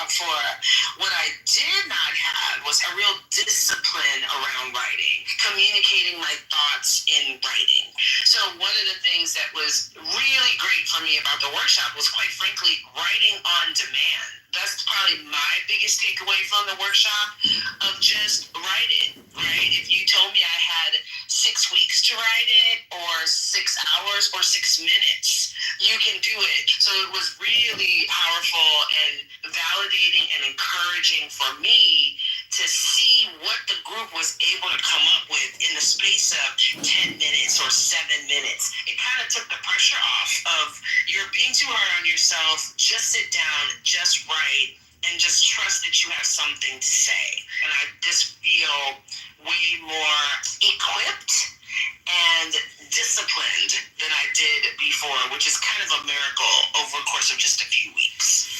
workshop for. What I did not have was a real discipline around writing, communicating my thoughts in writing. So one of the things that was really great for me about the workshop was, quite frankly, writing on demand. That's probably my biggest takeaway from the workshop, of just write it, right? If you told me I had 6 weeks to write it, or 6 hours, or 6 minutes, you can do it. So it was really powerful and validating and encouraging for me to see what the group was able to come up with in the space of 10 minutes or 7 minutes. It kind of took the pressure off of, you're being too hard on yourself. Just sit down, just write, and just trust that you have something to say. And I just feel way more equipped and disciplined than I did before, which is kind of a miracle over the course of just a few weeks.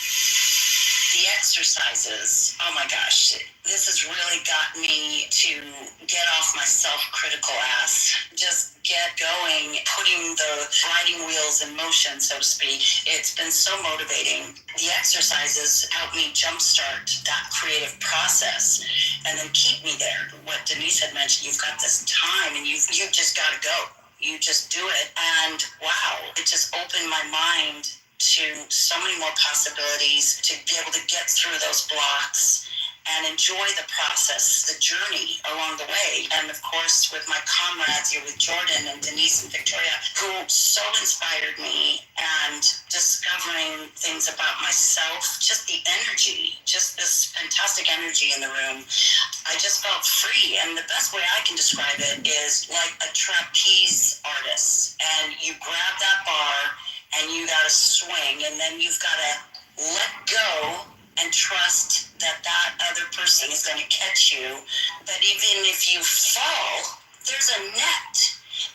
The exercises, oh my gosh, this has really got me to get off my self-critical ass. Just get going, putting the riding wheels in motion, so to speak. It's been so motivating. The exercises help me jumpstart that creative process and then keep me there. What Denise had mentioned, you've got this time and you've just got to go. You just do it. And wow, it just opened my mind to so many more possibilities to be able to get through those blocks and enjoy the process, the journey along the way. And of course, with my comrades here, with Jordan and Denise and Victoria, who so inspired me, and discovering things about myself, just the energy, just this fantastic energy in the room. I just felt free. And the best way I can describe it is like a trapeze artist. And you grab that bar and you got to swing, and then you've got to let go and trust that that other person is going to catch you. But even if you fall, there's a net.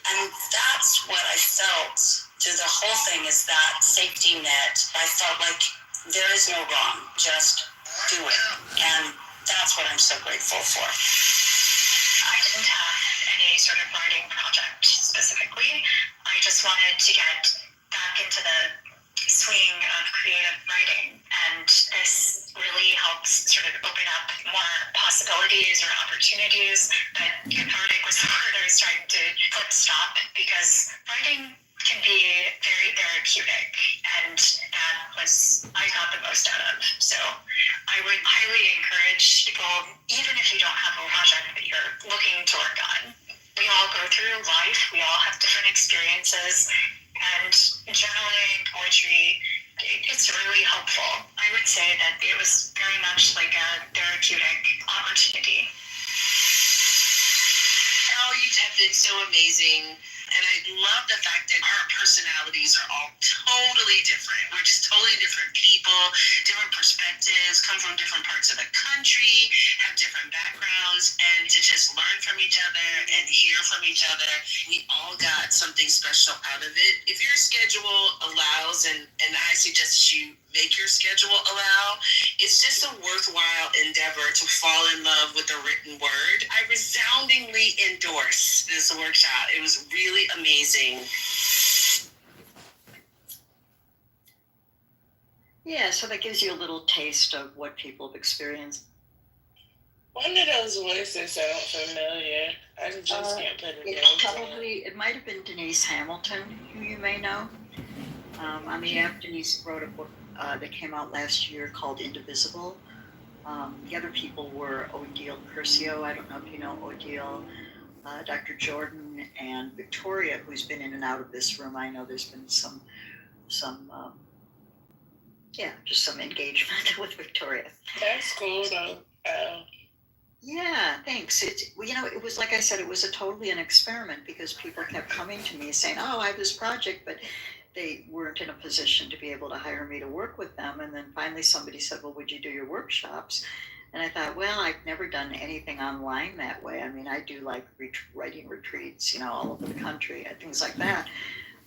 And that's what I felt through the whole thing, is that safety net. I felt like there is no wrong, just do it. And that's what I'm so grateful for. I didn't have any sort of writing project specifically. I just wanted to get back into the swing of creative writing, and this really helps sort of open up more possibilities or opportunities. But cathartic was the word I was trying to put stop, because writing can be very therapeutic, and that was I got the most out of. So I would highly encourage people, even if you don't have a project that you're looking to work on. We all go through life, we all have different experiences, and journaling, poetry, it's really helpful. I would say that it was very much like a therapeutic opportunity. Oh, you have been so amazing. And I love the fact that our personalities are all totally different. We're just totally different people, different perspectives, come from different parts of the country, have different backgrounds, and to just learn from each other and hear from each other, we all got something special out of it. If your schedule allows, and I suggest you make your schedule allow, it's just a worthwhile endeavor to fall in love with the written word. I resoundingly endorse this workshop. It was really amazing. Yeah, so that gives you a little taste of what people have experienced. One of those voices sound familiar. I just can't put it It might have been Denise Hamilton, who you may know. Denise wrote a book that came out last year called Indivisible. The other people were Odile Curcio. I don't know if you know Odile. Dr. Jordan and Victoria, who's been in and out of this room. I know there's been some engagement with Victoria. That's cool, though. Yeah, thanks. It was, like I said, it was totally an experiment, because people kept coming to me saying, oh, I have this project, but they weren't in a position to be able to hire me to work with them. And then finally somebody said, well, would you do your workshops? And I thought, well, I've never done anything online that way. I mean, I do like writing retreats, all over the country and things like that.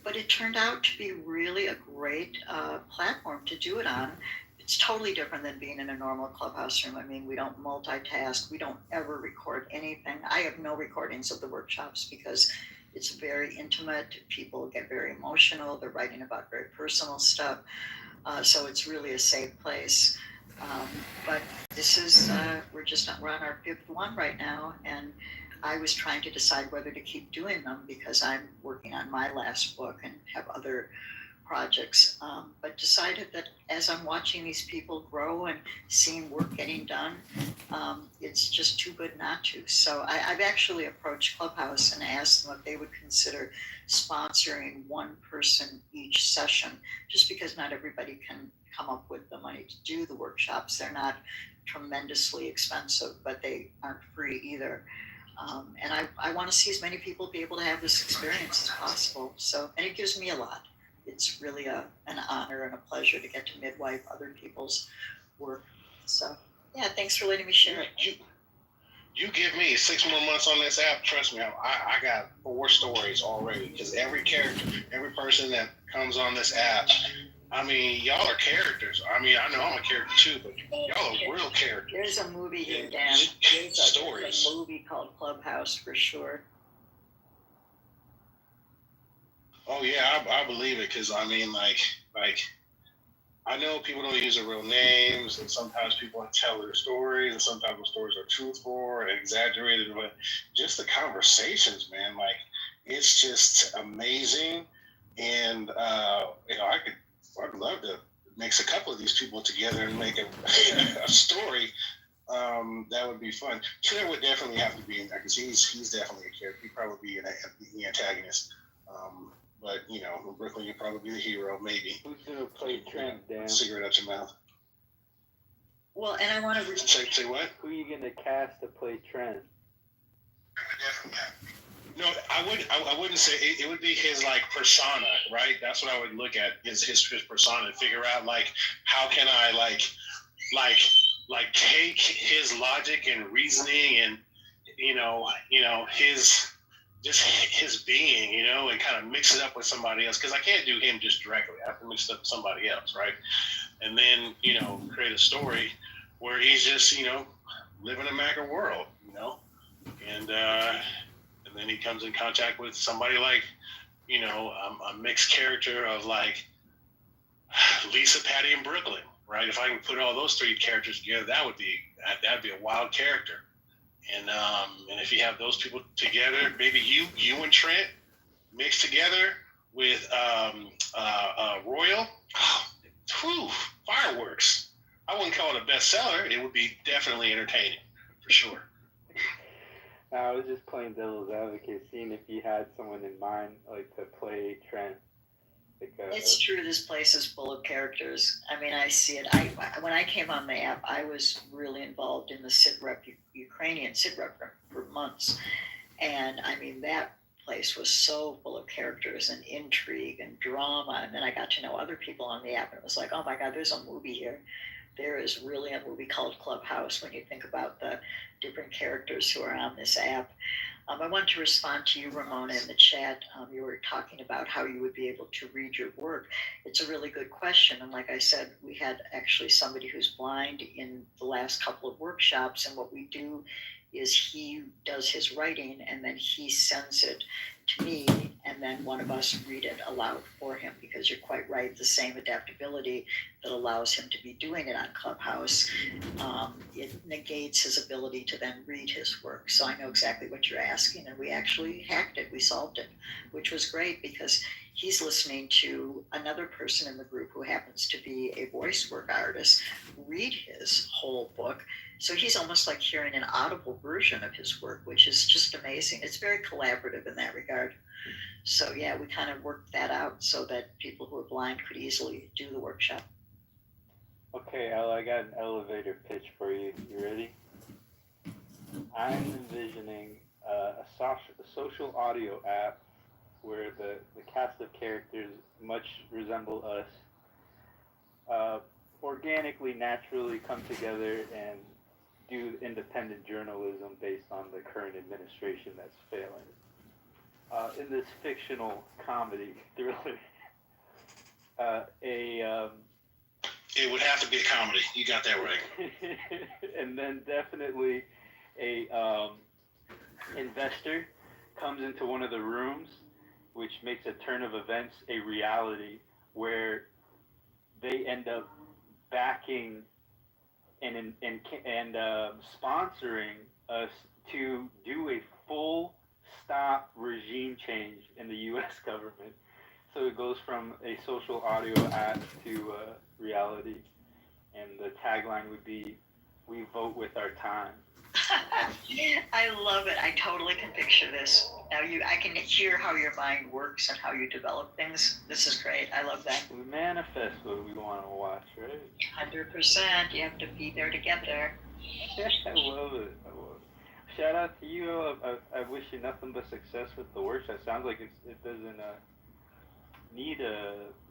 But it turned out to be really a great platform to do it on. It's totally different than being in a normal clubhouse room. I mean, we don't multitask. We don't ever record anything. I have no recordings of the workshops because it's very intimate. People get very emotional. They're writing about very personal stuff. So it's really a safe place. But this is, we're on our fifth one right now, and I was trying to decide whether to keep doing them because I'm working on my last book and have other projects, but decided that as I'm watching these people grow and seeing work getting done, it's just too good not to. So I've actually approached Clubhouse and asked them if they would consider sponsoring one person each session, just because not everybody can come up with the money to do the workshops. They're not tremendously expensive, but they aren't free either. And I want to see as many people be able to have this experience as possible. So, and it gives me a lot. It's really an honor and a pleasure to get to midwife other people's work. So, yeah, thanks for letting me share it. You give me 6 more months on this app, trust me, I got 4 stories already. Because every character, every person that comes on this app, I mean, y'all are characters. I mean, I know I'm a character too, but y'all are real characters. There's a movie here, Dan. There's a movie called Clubhouse for sure. Oh yeah, I believe it, because I mean, like I know people don't use their real names, and sometimes people tell their stories, and sometimes the stories are truthful or exaggerated, but just the conversations, man, like it's just amazing. And I'd love to mix a couple of these people together and make a story. That would be fun. Trent would definitely have to be in there because he's definitely a character. He'd probably be the antagonist. But you know, in Brooklyn, you'd probably be the hero, maybe. Who's gonna play Trent, Dan? Cigarette out your mouth. Well, and I want to say what? Who are you gonna cast to play Trent? No, I wouldn't say it would be his like persona, right? That's what I would look at his persona and figure out like how can I like take his logic and reasoning and you know his just his being, you know, and kind of mix it up with somebody else, because I can't do him just directly. I have to mix it up with somebody else, right? And then, you know, create a story where he's just, you know, living a Macker world, you know, and then he comes in contact with somebody like, you know, a mixed character of like Lisa, Patty, and Brooklyn, right? If I can put all those 3 characters together, that'd be a wild character. And if you have those people together, maybe you and Trent mixed together with Royal, fireworks. I wouldn't call it a bestseller. It would be definitely entertaining, for sure. I was just playing devil's advocate, seeing if you had someone in mind, like to play Trent. It's true. This place is full of characters. I mean, I see it. When I came on the app, I was really involved in the Ukrainian SITREP for months, and I mean that place was so full of characters and intrigue and drama. And then I got to know other people on the app, and it was like, oh my God, there's a movie here. There is really a movie called Clubhouse when you think about the different characters who are on this app. I want to respond to you, Ramona, in the chat. You were talking about how you would be able to read your work. It's a really good question. And like I said, we had actually somebody who's blind in the last couple of workshops. And what we do is he does his writing and then he sends it to me, and then one of us read it aloud for him, because you're quite right, the same adaptability that allows him to be doing it on Clubhouse, it negates his ability to then read his work. So I know exactly what you're asking, and we actually hacked it, we solved it, which was great because he's listening to another person in the group who happens to be a voice work artist read his whole book. So he's almost like hearing an audible version of his work, which is just amazing. It's very collaborative in that regard. So yeah, we kind of worked that out so that people who are blind could easily do the workshop. Okay, Ella, I got an elevator pitch for you. You ready? I'm envisioning a social audio app where the cast of characters much resemble us, organically, naturally come together and do independent journalism based on the current administration that's failing. In this fictional comedy thriller, it would have to be a comedy. You got that right. And then definitely a investor comes into one of the rooms, which makes a turn of events a reality where they end up backing and sponsoring us to do a full stop regime change in the U.S. government. So it goes from a social audio app to reality, and the tagline would be, "We vote with our time." I love it. I totally can picture this. Now I can hear how your mind works and how you develop things. This is great. I love that. We manifest what we want to watch, right? 100%. You have to be there to get there. I love it. I love it. Shout out to you. I wish you nothing but success with the workshop. Sounds like it doesn't need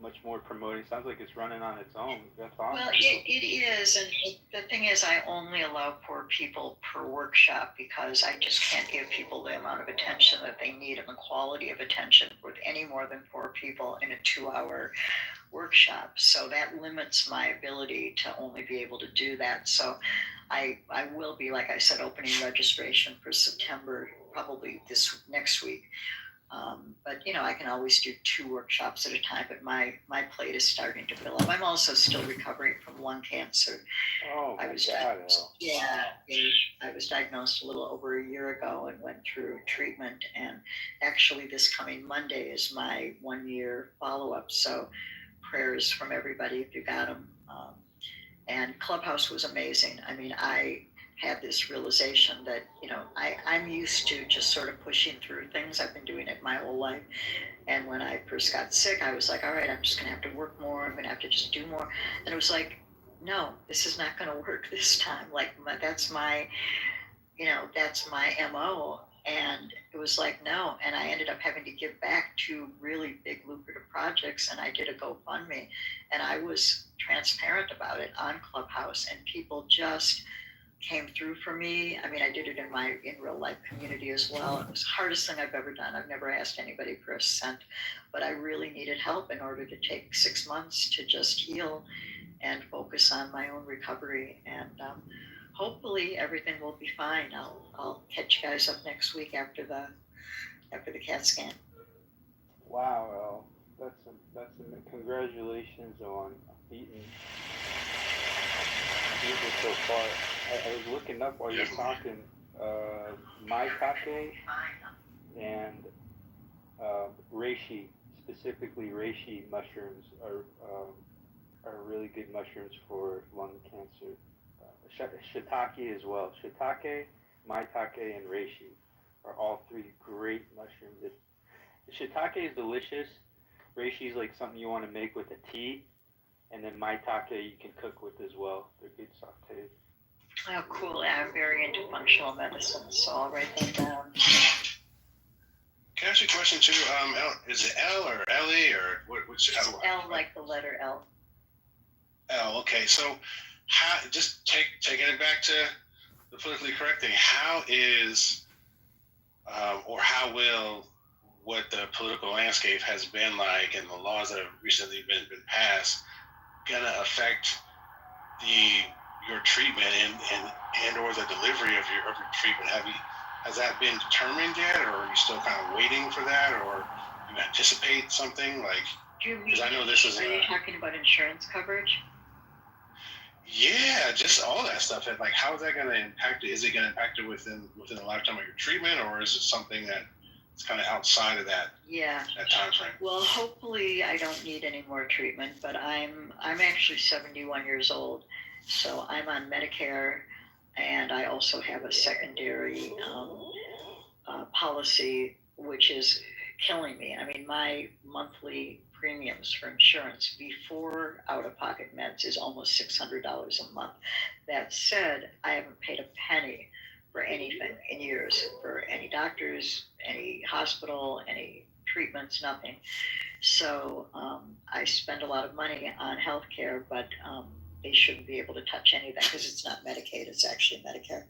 much more promoting. Sounds like it's running on its own. That's awesome. Well, it is, and the thing is, I only allow 4 people per workshop because I just can't give people the amount of attention that they need and the quality of attention with any more than 4 people in a 2-hour workshop. So that limits my ability to only be able to do that. So I will be, like I said, opening registration for September, probably this next week. But I can always do 2 workshops at a time, but my plate is starting to fill up. I'm also still recovering from lung cancer. Oh, I was diagnosed a little over a year ago and went through treatment, and actually this coming Monday is my 1-year follow-up. So prayers from everybody if you got them. And Clubhouse was amazing. I mean, I had this realization that, I'm used to just sort of pushing through things. I've been doing it my whole life. And when I first got sick, I was like, all right, I'm just going to have to work more. I'm going to have to just do more. And it was like, no, this is not going to work this time. Like, that's my MO. And it was like, no. And I ended up having to give back 2 really big lucrative projects. And I did a GoFundMe. And I was transparent about it on Clubhouse. And people just came through for me. I mean, I did it in real life community as well. It was the hardest thing I've ever done. I've never asked anybody for a cent, but I really needed help in order to take 6 months to just heal and focus on my own recovery. And hopefully everything will be fine. I'll catch you guys up next week after the CAT scan. Wow, well, that's congratulations on beating it so far. I was looking up while you were talking. Maitake and reishi, specifically reishi mushrooms, are really good mushrooms for lung cancer. Shiitake as well. Shiitake, maitake, and reishi are all 3 great mushrooms. Shiitake is delicious. Reishi is like something you want to make with a tea. And then maitake you can cook with as well. They're good sauteed. Oh, cool. I'm very into functional medicine, so I'll write that down. Can I ask you a question too? Is it L or L-E or what's It's L like the letter L. L, okay. So just taking it back to the politically correct thing, how is or how will what the political landscape has been like and the laws that have recently been passed gonna affect your treatment and or the delivery of your treatment? Has that been determined yet, or are you still kind of waiting for that, or you anticipate something like? Because I know this is. Are you talking about insurance coverage? Yeah, just all that stuff. Like, how is that going to impact it? Is it going to impact it within the lifetime of your treatment, or is it something that it's kind of outside of that? Yeah. That time frame. Well, hopefully, I don't need any more treatment. But I'm actually 71 years old, so I'm on Medicare, and I also have a secondary policy, which is killing me. I mean, my monthly premiums for insurance before out-of-pocket meds is almost $600 a month. That said, I haven't paid a penny for anything in years, for any doctors, any hospital, any treatments, nothing. So I spend a lot of money on healthcare, but they shouldn't be able to touch any of that because it's not Medicaid, it's actually Medicare.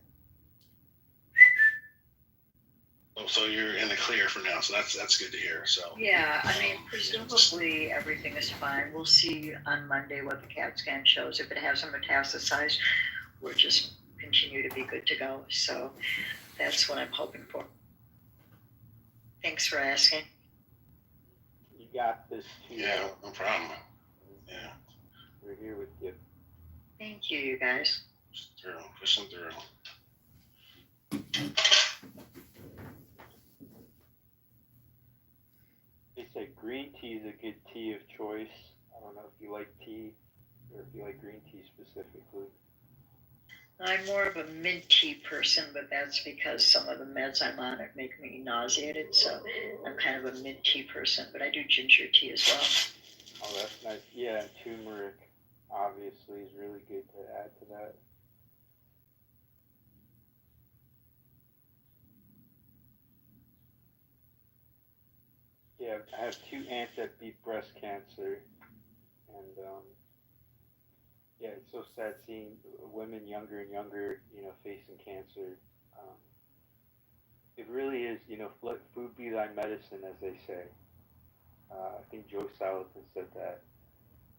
So you're in the clear for now, so that's good to hear. So yeah, I mean, presumably everything is fine. We'll see on Monday what the CAT scan shows. If it hasn't metastasized, we'll just continue to be good to go. So that's what I'm hoping for. Thanks for asking. You got this too. Yeah, no problem. Yeah, we're here with you. Thank you, you guys. Push them through. They said green tea is a good tea of choice. I don't know if you like tea or if you like green tea specifically. I'm more of a mint tea person, but that's because some of the meds I'm on make me nauseated. So I'm kind of a mint tea person, but I do ginger tea as well. Oh, that's nice. Yeah, and turmeric obviously is really good to add to that. Yeah, I have 2 aunts that beat breast cancer, and yeah, it's so sad seeing women younger and younger, facing cancer. Um, it really is, let food be thy medicine, as they say. I think Joe Salatin said that.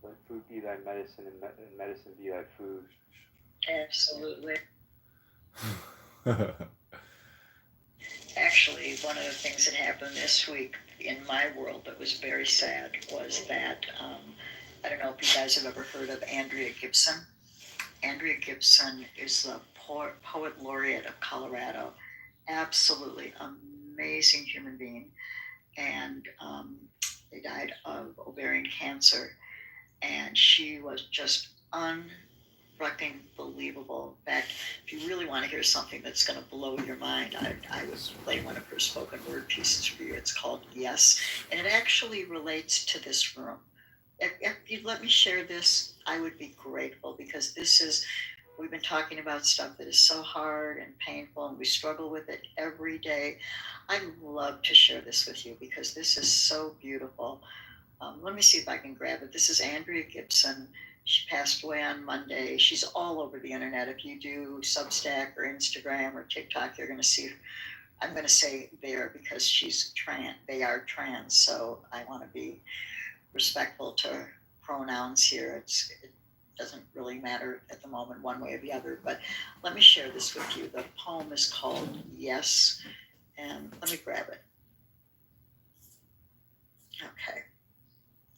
Let food be thy medicine, and medicine be thy food. Absolutely. Actually, one of the things that happened this week in my world that was very sad was that I don't know if you guys have ever heard of Andrea Gibson. Andrea Gibson is the poet laureate of Colorado. Absolutely amazing human being. And they died of ovarian cancer. And she was just unfucking believable. In fact, if you really want to hear something that's going to blow your mind, I would play one of her spoken word pieces for you. It's called Yes. And it actually relates to this room. If you'd let me share this, I would be grateful, because we've been talking about stuff that is so hard and painful, and we struggle with it every day. I'd love to share this with you because this is so beautiful. Let me see if I can grab it. This is Andrea Gibson. She passed away on Monday. She's all over the internet. If you do Substack or Instagram or TikTok, you're going to see, I'm going to say there because she's trans. They are trans, so I want to be respectful to pronouns here. It doesn't really matter at the moment one way or the other, but let me share this with you. The poem is called Yes, and let me grab it. Okay,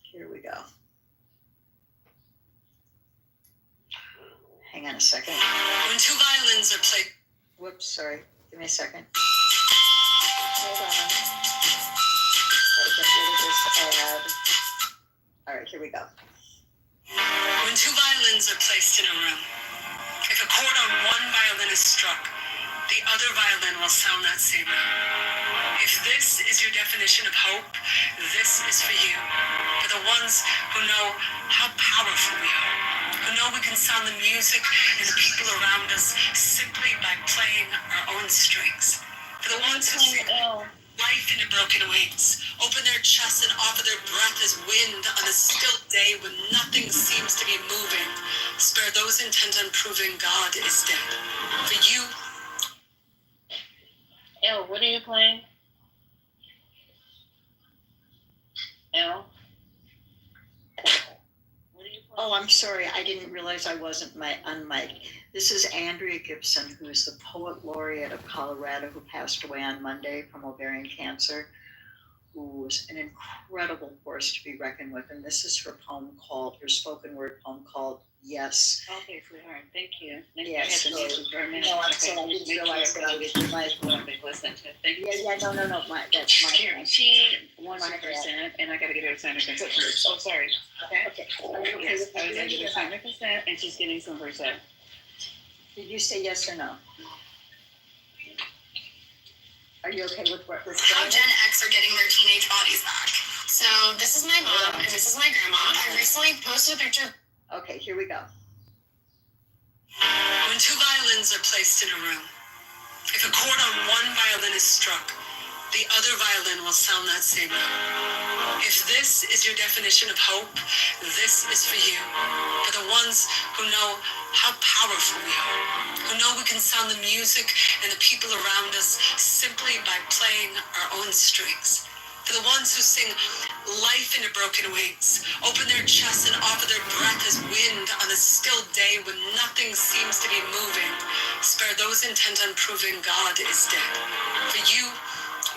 here we go. Hang on a second. When 2 violins are played. Whoops, sorry. Give me a second. Hold on. Gotta get rid of this ad. All right, here we go. When 2 violins are placed in a room, if a chord on one violin is struck, the other violin will sound that same note. If this is your definition of hope, this is for you. For the ones who know how powerful we are, who know we can sound the music and the people around us simply by playing our own strings. For the ones who sing life into broken wings, open their chests and offer their breath as wind on a still day when nothing seems to be moving. Spare those intent on proving God is dead. For you. Elle, what are you playing? Elle? What are you playing? Oh, I'm sorry. I didn't realize I wasn't on mic. This is Andrea Gibson, who is the poet laureate of Colorado, who passed away on Monday from ovarian cancer, who was an incredible force to be reckoned with. And this is her spoken word poem called Yes. Okay, sweetheart. Thank you. Yes. No, I'm sorry. I didn't realize that I was in my listen to. Thank you. Yeah, no. That's my Here, she 100%, and I gotta get her to sign her consent first. Oh, sorry. Okay. Yes, I was gonna get her to sign her consent, and she's getting some herself. Did you say yes or no? Are you okay with what we're How saying? Gen X are getting their teenage bodies back. So this is my mom and this is my grandma. I recently posted a picture. Okay, here we go. When 2 violins are placed in a room, if a chord on one violin is struck, the other violin will sound that same note. If this is your definition of hope, this is for you. For the ones who know how powerful we are, who know we can sound the music and the people around us simply by playing our own strings. For the ones who sing life into broken wings, open their chests and offer their breath as wind on a still day when nothing seems to be moving. Spare those intent on proving God is dead. For you,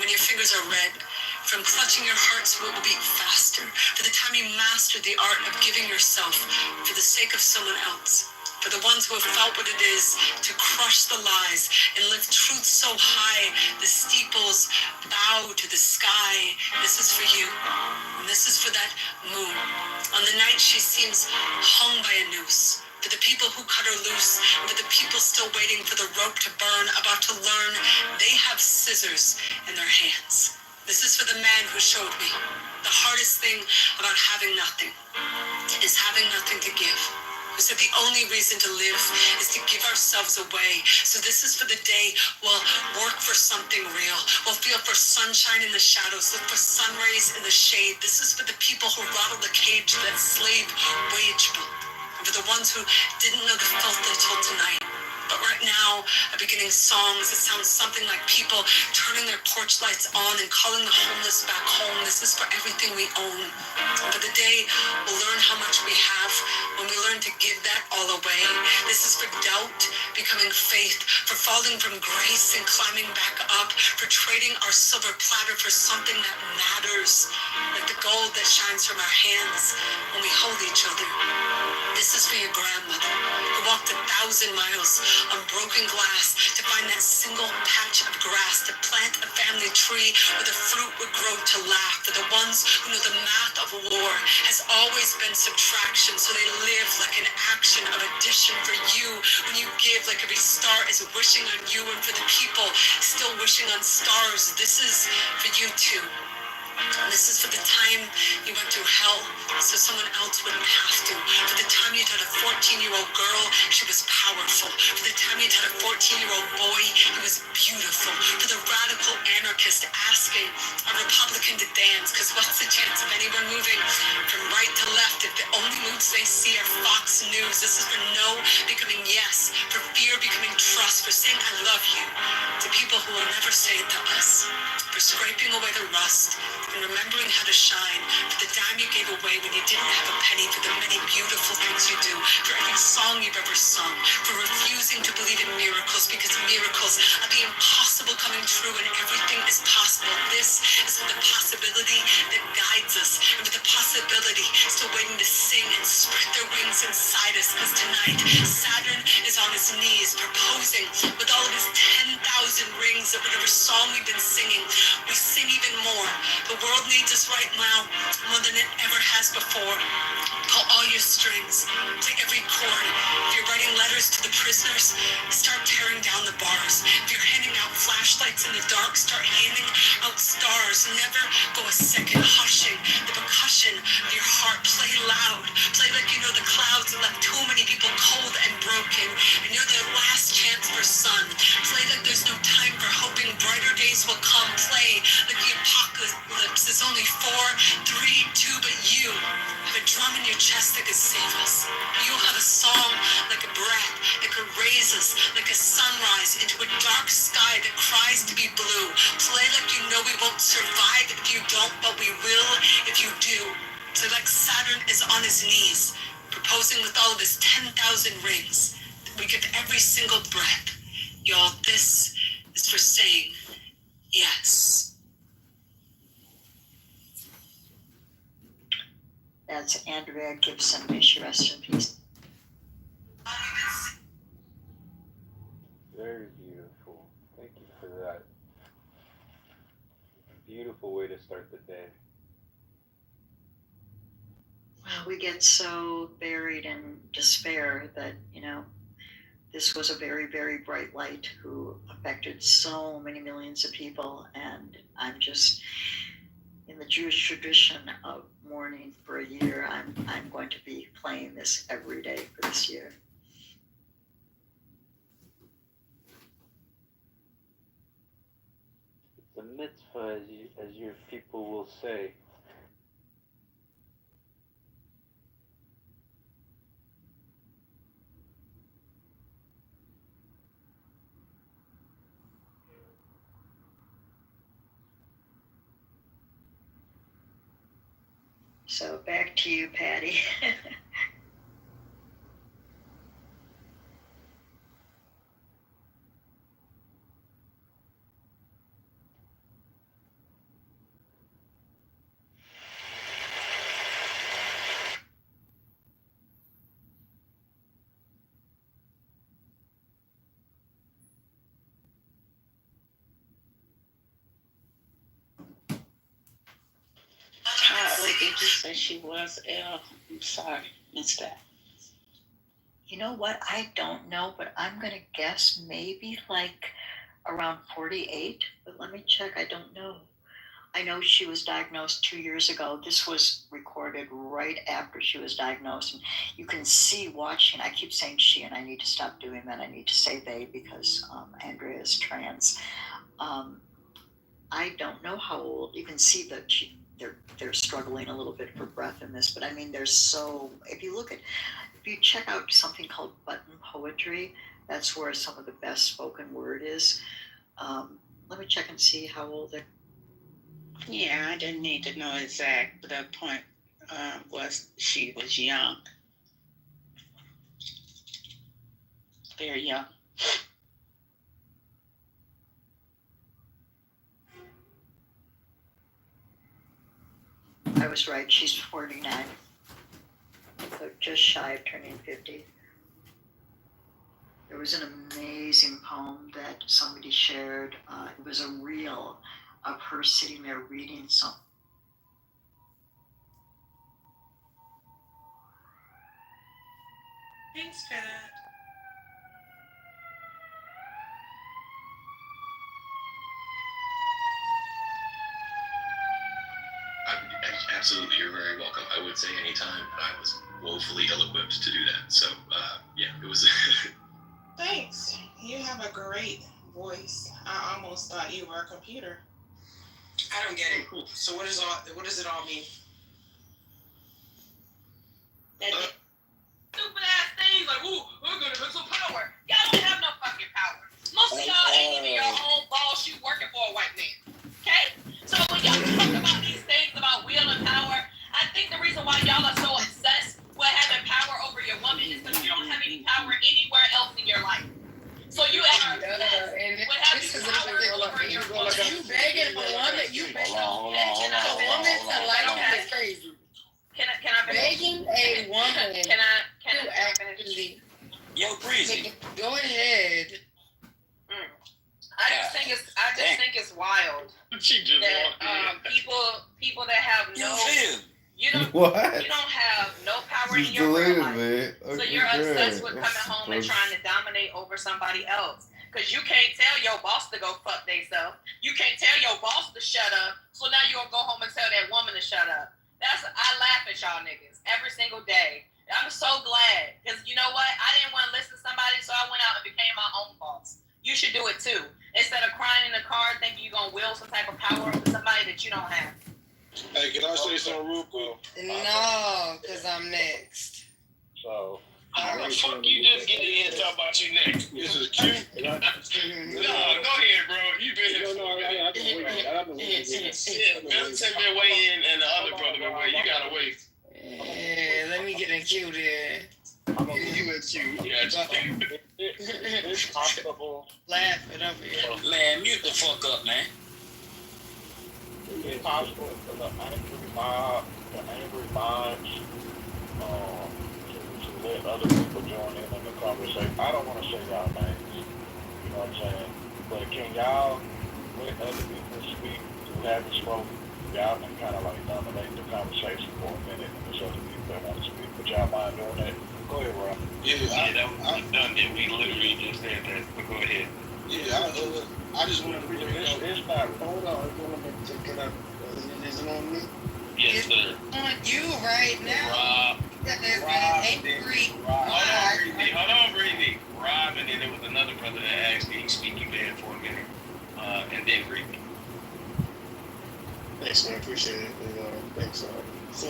when your fingers are red, from clutching your heart's will beat faster. For the time you mastered the art of giving yourself for the sake of someone else. For the ones who have felt what it is to crush the lies and lift truth so high, the steeples bow to the sky. This is for you. And this is for that moon. On the night she seems hung by a noose. For the people who cut her loose, and for the people still waiting for the rope to burn, about to learn they have scissors in their hands. This is for the man who showed me the hardest thing about having nothing is having nothing to give. Who said the only reason to live is to give ourselves away. So this is for the day we'll work for something real. We'll feel for sunshine in the shadows, look for sun rays in the shade. This is for the people who rattle the cage that slave wage built. And for the ones who didn't know the filth until tonight. But right now, I'm beginning songs that sound something like people turning their porch lights on and calling the homeless back home. This is for everything we own. And for the day we'll learn how much we have when we learn to give that all away. This is for doubt becoming faith, for falling from grace and climbing back up, for trading our silver platter for something that matters, like the gold that shines from our hands when we hold each other. This is for your grandmother who walked 1,000 miles on broken glass to find that single patch of grass, to plant a family tree where the fruit would grow to laugh. For the ones who know the math of war has always been subtraction, so they live like an action of addition. For you, when you give, like every star is wishing on you, and for the people still wishing on stars, this is for you too. And this is for the time you went through hell so someone else wouldn't have to. For the time you taught a 14-year-old girl she was powerful. For the time you taught a 14-year-old boy he was beautiful. For the radical anarchist asking a Republican to dance, because what's the chance of anyone moving from right to left if the only moves they see are Fox News? This is for no becoming yes, for fear becoming trust, for saying I love you to people who will never say it to us, for scraping away the rust and remembering how to shine, for the dime you gave away when you didn't have a penny, for the many beautiful things you do, for every song you've ever sung, for refusing to believe in miracles because miracles are the impossible coming true and everything is possible. This is for the possibility that guides us, and for the possibility still waiting to sing and spread their wings inside us, because tonight Saturn is on his knees proposing with all of his 10,000 rings of whatever song we've been singing. We sing even more. The world needs us right now more than it ever has before. Pull all your strings, play every chord. If you're writing letters to the prisoners, start tearing down the bars. If you're handing out flashlights in the dark, start handing out stars. Never go a second hushing the percussion of your heart. Play loud, play like you know the clouds that left too many people cold and broken, and you're their last chance for sun. Play like there's no time for hoping brighter days will come. Play like the apocalypse is only 4, 3, 2, but you have a drum in your chest that could save us. You have a song like a breath that could raise us like a sunrise into a dark sky that cries to be blue. Play like you know we won't survive if you don't, but we will if you do. So like Saturn is on his knees, proposing with all of his 10,000 rings, that we give every single breath. Y'all, this is for saying yes. That's Andrea Gibson. May she rest in peace. Very beautiful. Thank you for that. Beautiful way to start the day. Well, we get so buried in despair that, this was a very, very bright light who affected so many millions of people. And I'm just, in the Jewish tradition of mourning for a year, I'm going to be playing this every day for this year. It's a mitzvah, as your people will say. So back to you, Patty. you say she was, Elle? I'm sorry, missed that. You know what? I don't know, but I'm going to guess maybe like around 48. But let me check. I don't know. I know she was diagnosed 2 years ago. This was recorded right after she was diagnosed. And you can see watching, I keep saying she, and I need to stop doing that. I need to say they because Andrea is trans. I don't know how old. You can see that they're struggling a little bit for breath in this, but I mean, they're so, if you check out something called button poetry, that's where some of the best spoken word is. Let me check and see how old they're. Yeah, I didn't need to know exact, but the point was she was young. Very young. I was right, she's 49. So just shy of turning 50. There was an amazing poem that somebody shared. It was a reel of her sitting there reading something. Thanks, Pat. Absolutely, you're very welcome. I would say anytime, but I was woefully ill-equipped to do that. So, yeah, it was. Thanks. You have a great voice. I almost thought you were a computer. I don't get it. So what does it all mean? Stupid ass things like, ooh, we're gonna put some power. Y'all don't have no fucking power. Most of y'all ain't even your own boss. You working for a white man. Okay? So when y'all talk about these things about will and power, I think the reason why y'all are so obsessed with having power over your woman is because you don't have any power anywhere else in your life. So you are obsessed with having power over your woman. You begging a woman, you begging a woman to like that's crazy. Can I Begging a woman Can I to actually Yo, Breezy. go ahead. I just think it's wild She just that people that have no you don't have no power in your real life. So you're obsessed with coming home and trying to dominate over somebody else. Because you can't tell your boss to go fuck theyself. You can't tell your boss to shut up. So now you're gonna go home and tell that woman to shut up. I laugh at y'all niggas every single day. I'm so glad. Because you know what? I didn't want to listen to somebody, so I went out and became my own boss. You should do it too. Instead of crying in the car thinking you're gonna wield some type of power over somebody that you don't have. Hey, can I say something real quick? No, because I'm next. So, how the fuck you just get in here and talk about you next? this is cute. No, go ahead, bro. You been here for a minute. Shit, Milton been waiting and the other brother been waiting. You gotta wait. Yeah, let me get in queue there. I'm gonna give you a cue. Yeah, It's possible. Laughing over here. Man, mute the fuck up, man. It's possible for the angry minds to let other people join in the conversation. I don't want to say y'all names, you know what I'm saying? But can y'all let other people speak who haven't spoken? Y'all can kind of like dominate the conversation for a minute and there's other people that want to speak. But y'all mind doing that? Go ahead, Rob. Yeah, that was redundant. We literally just said that. But go ahead. Yeah, I just want to read it. It's not. Hold on. Is it on me? Yes, sir. On you right now. Rob. Angry. Hold on, Breezy. Rob, and then there was another brother that asked me to speak you bad for a minute. And then Breezy. Thanks, man. Appreciate it. Thanks. So,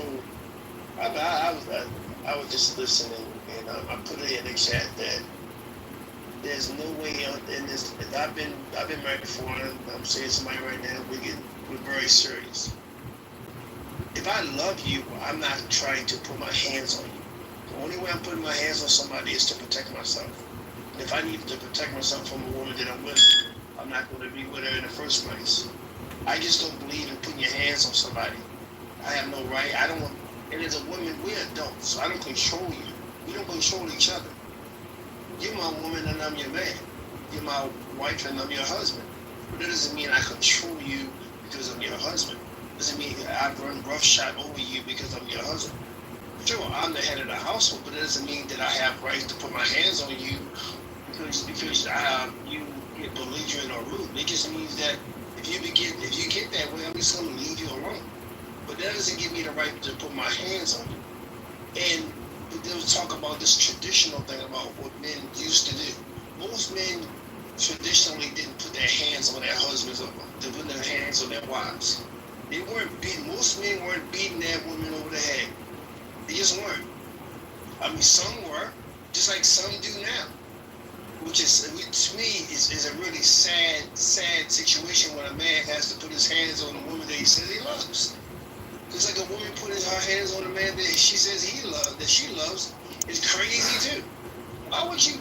I was just listening, and I put it in the chat that there's no way in this. I've been married before, and I'm saying to somebody right now, we're very serious. If I love you, I'm not trying to put my hands on you. The only way I'm putting my hands on somebody is to protect myself. And if I need to protect myself from a woman that I'm with, I'm not going to be with her in the first place. I just don't believe in putting your hands on somebody. I have no right. I don't want. And as a woman, we're adults, so I don't control you. We don't control each other. You're my woman and I'm your man. You're my wife and I'm your husband. But that doesn't mean I control you because I'm your husband. Doesn't mean I've run roughshod over you because I'm your husband. Sure, I'm the head of the household, but it doesn't mean that I have rights to put my hands on you because you get belligerent or rude. It just means that if you get that way, I'm just gonna leave you alone. But that doesn't give me the right to put my hands on you. And they was talk about this traditional thing about what men used to do. Most men traditionally didn't put their hands on their husbands or they put their hands on their wives. They weren't beating. Most men weren't beating their women over the head. They just weren't. I mean, some were, just like some do now. Which is, to me, is a really sad situation when a man has to put his hands on a woman that he says he loves. Just like a woman putting her hands on a man that she says that she loves, is crazy too. Why would you